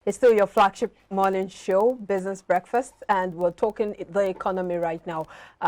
It's still your flagship morning show, Business Breakfast, and we're talking the economy right now.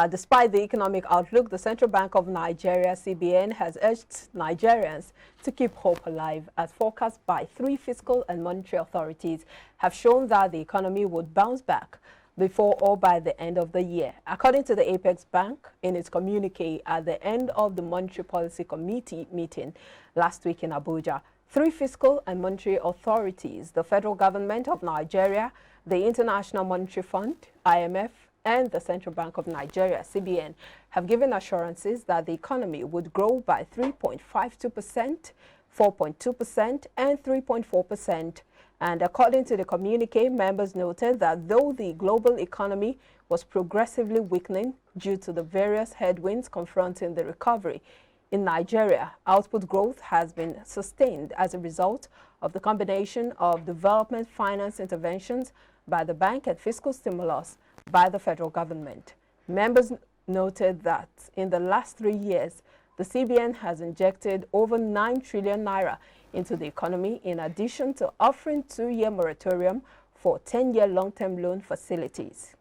Despite the economic outlook, the Central Bank of Nigeria, CBN, has urged Nigerians to keep hope alive, as forecast by 3 fiscal and monetary authorities have shown that the economy would bounce back before or by the end of the year. According to the Apex Bank, in its communique at the end of the Monetary Policy Committee meeting last week in Abuja, 3 fiscal and monetary authorities, the federal government of Nigeria, the International Monetary Fund, IMF, and the Central Bank of Nigeria, CBN, have given assurances that the economy would grow by 3.52%, 4.2%, and 3.4%. And according to the communique, members noted that though the global economy was progressively weakening due to the various headwinds confronting the recovery, in Nigeria, output growth has been sustained as a result of the combination of development finance interventions by the bank and fiscal stimulus by the federal government. Members noted that in the last 3 years, the CBN has injected over 9 trillion naira into the economy, in addition to offering 2-year moratorium for 10-year long-term loan facilities.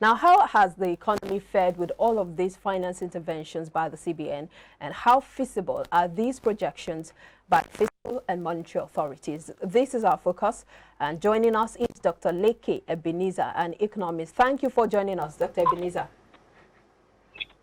Now, how has the economy fared with all of these finance interventions by the CBN, and how feasible are these projections by fiscal and monetary authorities? This is our focus, and joining us is Dr. Leke Ebenezer, an economist. Thank you for joining us, Dr. Ebenezer.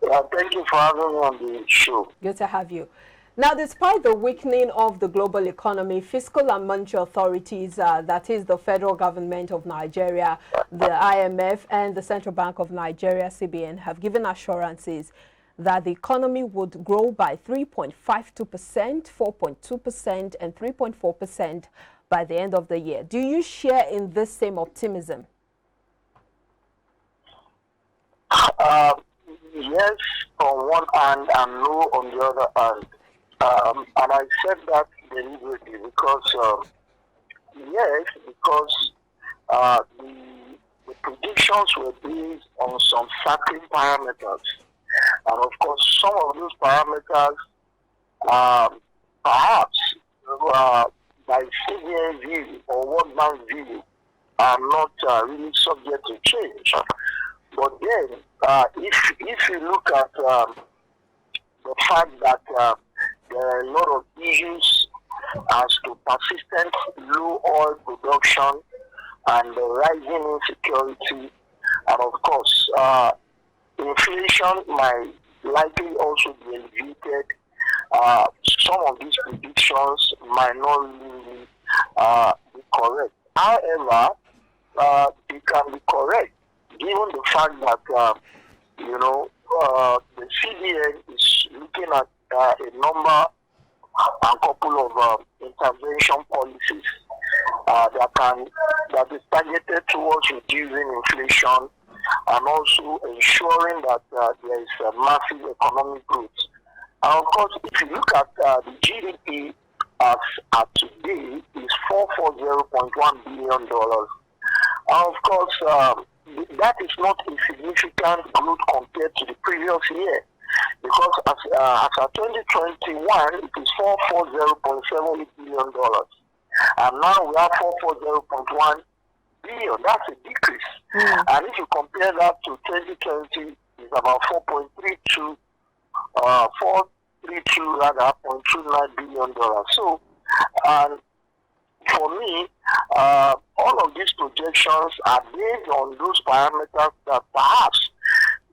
Thank you for having me on the show. Good to have you. Now, despite the weakening of the global economy, fiscal and monetary authorities, that is the federal government of Nigeria, the IMF, and the Central Bank of Nigeria, CBN, have given assurances that the economy would grow by 3.52%, 4.2%, and 3.4% by the end of the year. Do you share in this same optimism? Yes, on one hand, and no on the other hand. And I said that deliberately because, yes, because the predictions were based on some certain parameters. And of course, some of those parameters, perhaps, by CBN view or World Bank view, are not really subject to change. But then, if you look at the fact that there are a lot of issues as to persistent low oil production and the rising insecurity, and of course, inflation might likely also be elevated. Some of these predictions might not really be correct. However, they can be correct, given the fact that, the CBN is looking at a number and couple of intervention policies that is targeted towards reducing inflation and also ensuring that there is a massive economic growth. And of course, if you look at the GDP as at today, is $440.1 billion. And of course, that is not a significant growth compared to the previous year, because as of 2021, it is $440.78 billion, and now we have $440.1 billion. That's a decrease. And if you compare that to 2020, it's about 4.29 billion dollars. So, for me, all of these projections are based on those parameters that perhaps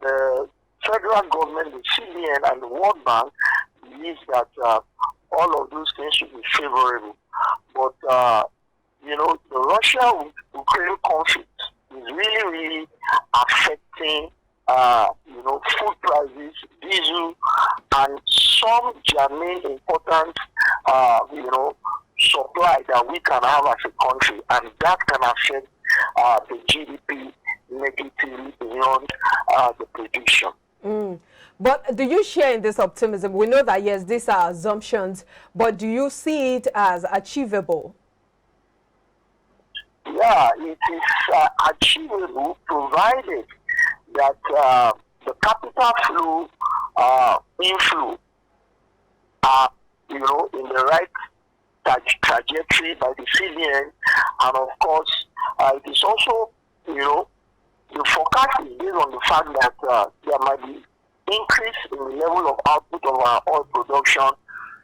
the federal government, the CBN, and the World Bank believes that all of those things should be favorable. But, the Russia-Ukraine conflict is really affecting, food prices, diesel, and some germane important, supply that we can have as a country, and that can affect the GDP negatively beyond the prediction. But do you share in this optimism? We know that, yes, these are assumptions, but do you see it as achievable? Yeah, it is achievable, provided that the capital flow inflow are, in the right trajectory by the CBN, And of course, it is also, the forecast is based on the fact that there might be increase in the level of output of our oil production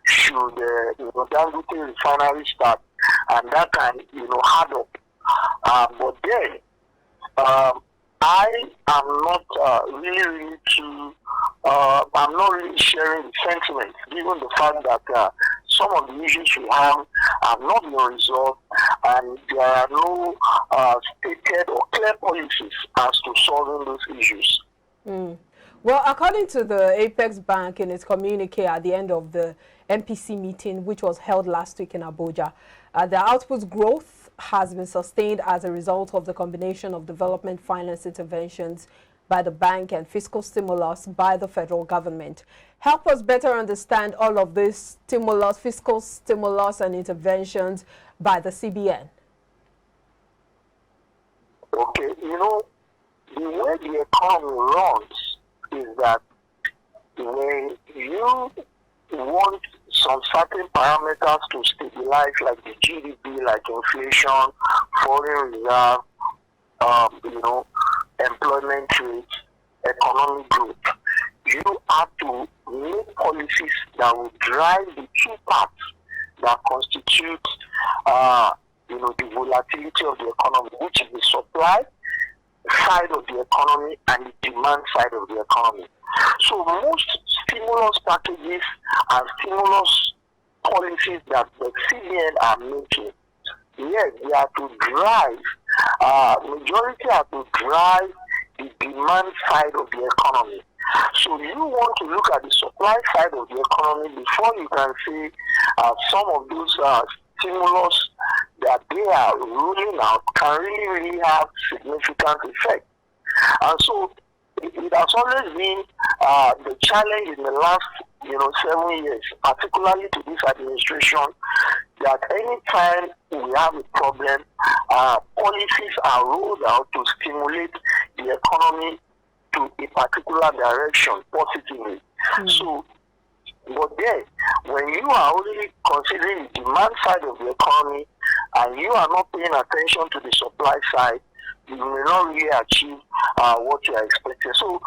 should Dangote refinery start, and that can add up. But then I am not really too. I'm not really sharing the sentiment, given the fact that some of the issues we have not been resolved, and there are no stated or clear policies as to solving those issues. Well, according to the Apex Bank in its communique at the end of the MPC meeting, which was held last week in Abuja, the output growth has been sustained as a result of the combination of development finance interventions by the bank and fiscal stimulus by the federal government. Help us better understand all of this stimulus, fiscal stimulus and interventions by the CBN. Okay, the way the economy runs is that when you want some certain parameters to stabilize, like the GDP, like inflation, foreign reserve, employment rate, economic growth, you have to make policies that will drive the two parts that constitute, the volatility of the economy, which is the supply side of the economy and the demand side of the economy. So most stimulus packages and stimulus policies that the CBN are making, yes, they are to drive, majority are to drive the demand side of the economy. So you want to look at the supply side of the economy before you can say some of those stimulus that they are rolling out can really have significant effect. And so it has always been the challenge in the last 7 years, particularly to this administration, that any time we have a problem, policies are rolled out to stimulate the economy to a particular direction positively. So, but then, when you are only considering the demand side of the economy and you are not paying attention to the supply side, you may not really achieve what you are expecting. So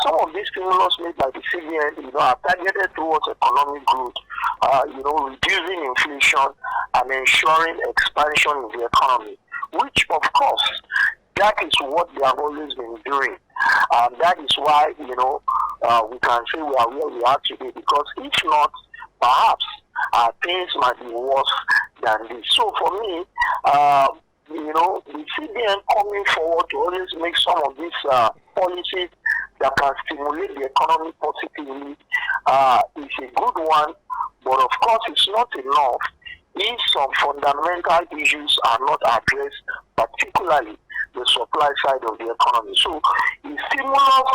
some of these stimulus made by the CBN, are targeted towards economic growth, reducing inflation and ensuring expansion in the economy, which of course, that is what they have always been doing. And that is why, we can say we are where we are today, because if not, perhaps things might be worse than this. So for me, the CBN coming forward to always make some of these policies that can stimulate the economy positively is a good one, but of course it's not enough if some fundamental issues are not addressed, particularly the supply side of the economy. So if stimulus,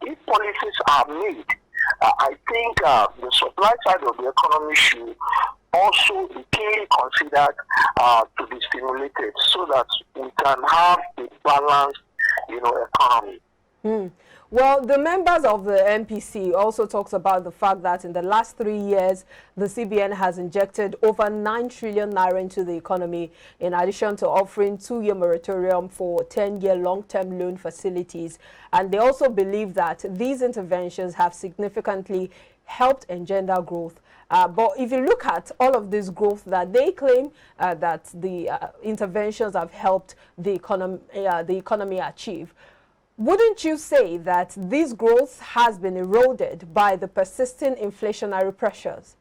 if policies are made, I think the supply side of the economy should also be keenly considered to be stimulated so that we can have a balanced, economy. Well, the members of the MPC also talks about the fact that in the last 3 years, the CBN has injected over 9 trillion naira into the economy, in addition to offering 2-year moratorium for 10-year long-term loan facilities. And they also believe that these interventions have significantly helped engender growth. But if you look at all of this growth that they claim that the interventions have helped the economy achieve, wouldn't you say that this growth has been eroded by the persisting inflationary pressures?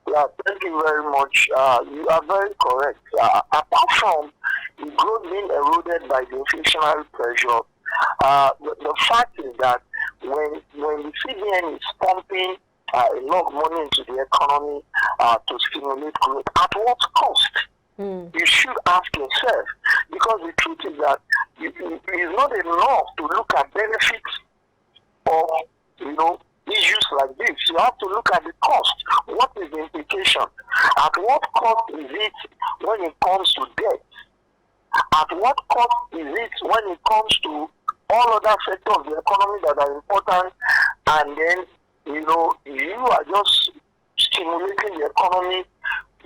Yeah, thank you very much. You are very correct. Apart from the growth being eroded by the inflationary pressure, the fact is that when the CBN is pumping a lot of money into the economy to stimulate growth, at what cost? You should ask yourself, because the truth is that it is not enough to look at benefits of issues like this. You have to look at the cost. What is the implication? At what cost is it when it comes to debt? At what cost is it when it comes to all other sectors of the economy that are important? And then you are just stimulating the economy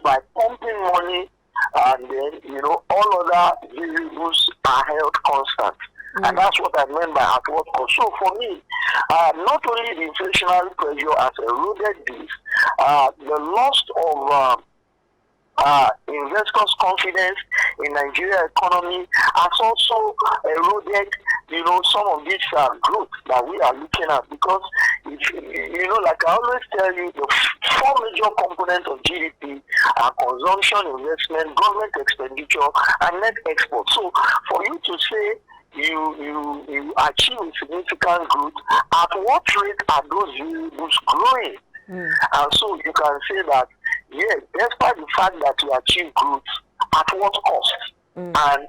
by pumping money and then, you know, all other variables are held constant. And that's what I meant by at what cost. So for me, not only the inflationary pressure has eroded this, the loss of investors' confidence in Nigeria economy has also eroded, you know, some of this growth that we are looking at. Because, if, you know, like I always tell you, the four major components of GDP are consumption, investment, government expenditure, and net export. So for you to say you achieve significant growth, at what rate are those variables growing? And so you can say that, yes, despite the fact that you achieve growth, at what cost? And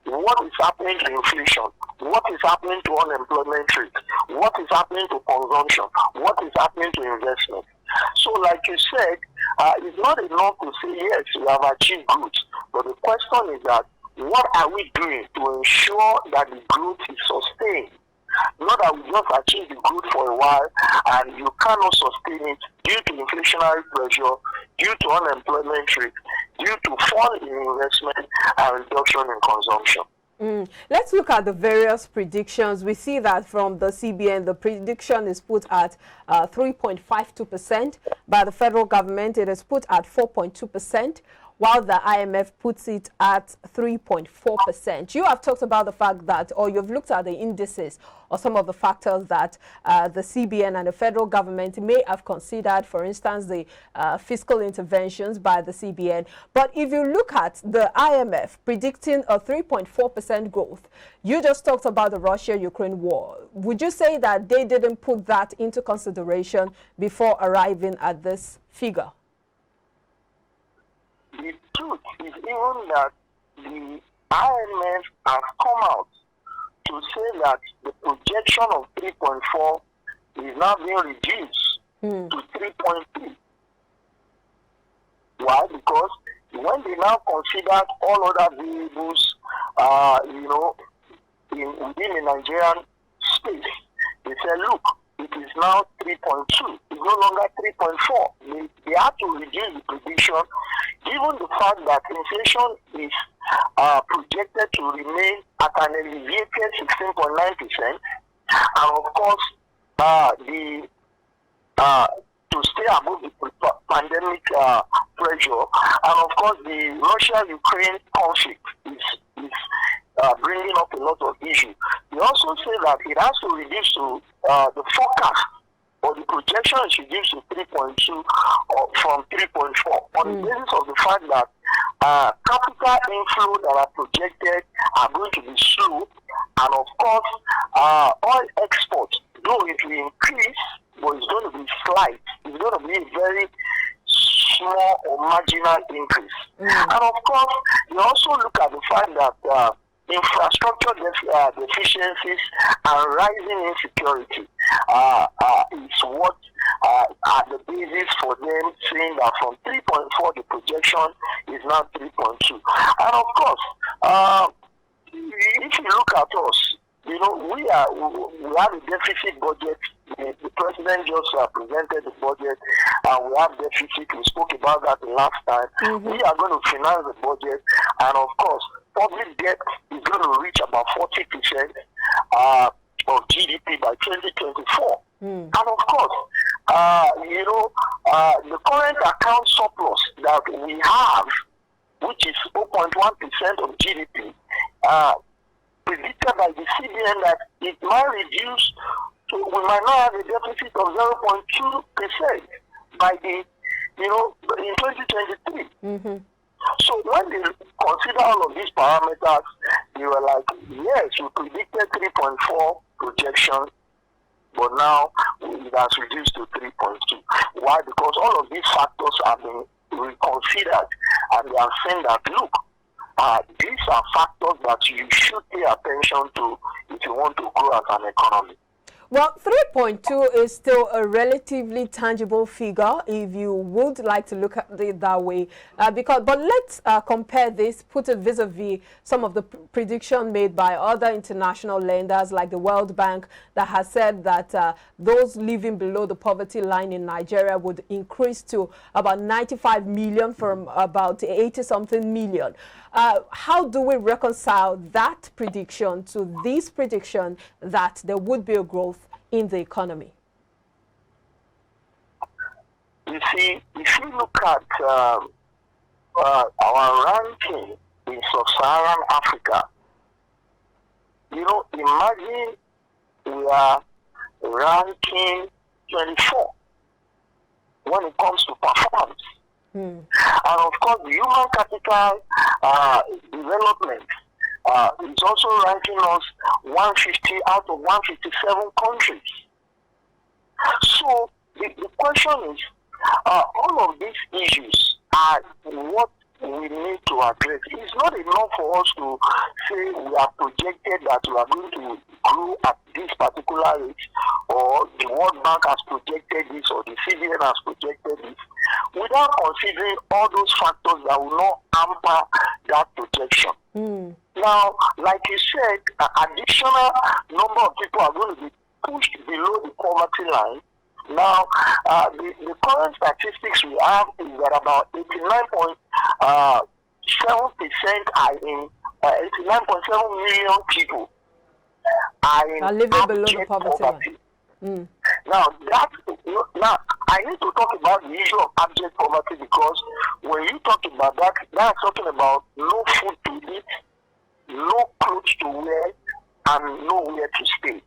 what is happening to inflation? What is happening to unemployment rate? What is happening to consumption? What is happening to investment? So like you said, it's not enough to say, yes, we have achieved growth. But the question is that, what are we doing to ensure that the growth is sustained? Not that we just achieve the growth for a while and you cannot sustain it due to inflationary pressure, due to unemployment rate, due to fall in investment and reduction in consumption. Let's look at the various predictions. We see that from the CBN, the prediction is put at 3.52%. By the federal government, it is put at 4.2%. While the IMF puts it at 3.4%. You have talked about the fact that, or you've looked at the indices or some of the factors that the CBN and the federal government may have considered, for instance, the fiscal interventions by the CBN. But if you look at the IMF predicting a 3.4% growth, you just talked about the Russia-Ukraine war. Would you say that they didn't put that into consideration before arriving at this figure? The truth is even that the IMF has come out to say that the projection of 3.4 is now being reduced to 3.3. Why? Because when they now consider all other variables, you know, within the Nigerian space, they say, look, it is now 3.2. It's no longer 3.4. They have to reduce the prediction, given the fact that inflation is projected to remain at an elevated 16.9%, and of course, to stay above the pandemic pressure, and of course, the Russia-Ukraine conflict is bringing up a lot of issues. They also say that it has to reduce to the forecast or the projection is reduced to 3.2 from 3.4 on the basis of the fact that capital inflow that are projected are going to be slow, and of course, oil exports, though it will increase, but it's going to be slight. It's going to be a very small or marginal increase. And of course, you also look at the fact that infrastructure deficiencies and rising insecurity is what are the basis for them saying that from 3.4 the projection is now 3.2. And of course, if you look at us, you know, we have a deficit budget. The president just presented the budget, and we have deficit. We spoke about that the last time. We are going to finance the budget, and of course, public debt is going to reach about 40% of GDP by 2024. And of course, you know, the current account surplus that we have, which is 0.1% of GDP, predicted by the CBN that it might reduce to, we might now have a deficit of 0.2% by the, you know, in 2023. So when they consider all of these parameters, they were like, yes, we predicted 3.4 projection, but now it has reduced to 3.2. Why? Because all of these factors have been reconsidered, and they are saying that, look, these are factors that you should pay attention to if you want to grow as an economy. Well, 3.2 is still a relatively tangible figure if you would like to look at it that way. But let's compare this, put it vis-a-vis some of the prediction made by other international lenders like the World Bank that has said that those living below the poverty line in Nigeria would increase to about 95 million from about 80-something million. How do we reconcile that prediction to this prediction that there would be a growth in the economy? You see, if you look at our ranking in sub-Saharan Africa, imagine we are ranking 24 when it comes to performance. And of course, human capital development is also ranking us 150 out of 157 countries. So the question is, all of these issues are what we need to address. It's not enough for us to say we are projected that we are going to grow at this particular rate, or the World Bank has projected this, or the CBN has projected this, without considering all those factors that will not hamper that projection. Now, like you said, an additional number of people are going to be pushed below the poverty line. Now, the current statistics we have is that about 89.7% are in 89.7 million people are living below the poverty line. Now, I need to talk about the issue of abject poverty, because when you talk about that, that's talking about no food to eat, no clothes to wear, and nowhere to stay.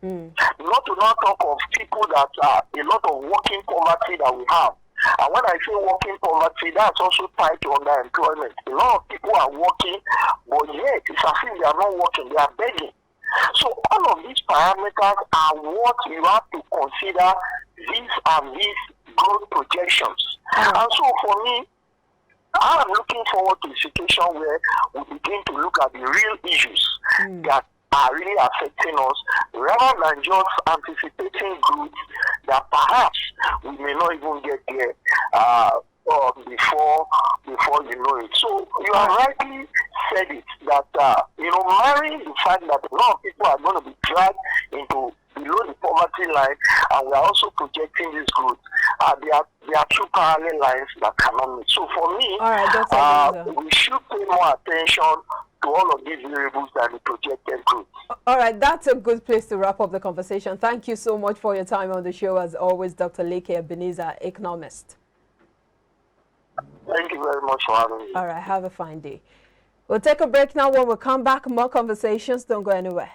Not to not talk of people that are a lot of working poverty that we have. And when I say working poverty, that's also tied to underemployment. A lot of people are working, but yet it's as if they are not working, they are begging. So all of these parameters are what you have to consider these growth projections. And so for me, I am looking forward to a situation where we begin to look at the real issues that are really affecting us, rather than just anticipating growth that perhaps we may not even get there before you know it. So you have rightly said it, that marrying the fact that a lot of people are going to be dragged into below the poverty line, and we are also projecting this growth. There are two parallel lines that cannot meet. So for me, we should pay more attention to all of these variables than the projected growth. All right, that's a good place to wrap up the conversation. Thank you so much for your time on the show, as always, Dr. Leke Ebenezer, economist. Thank you very much for having me. All right, have a fine day. We'll take a break now. When we come back, more conversations. Don't go anywhere.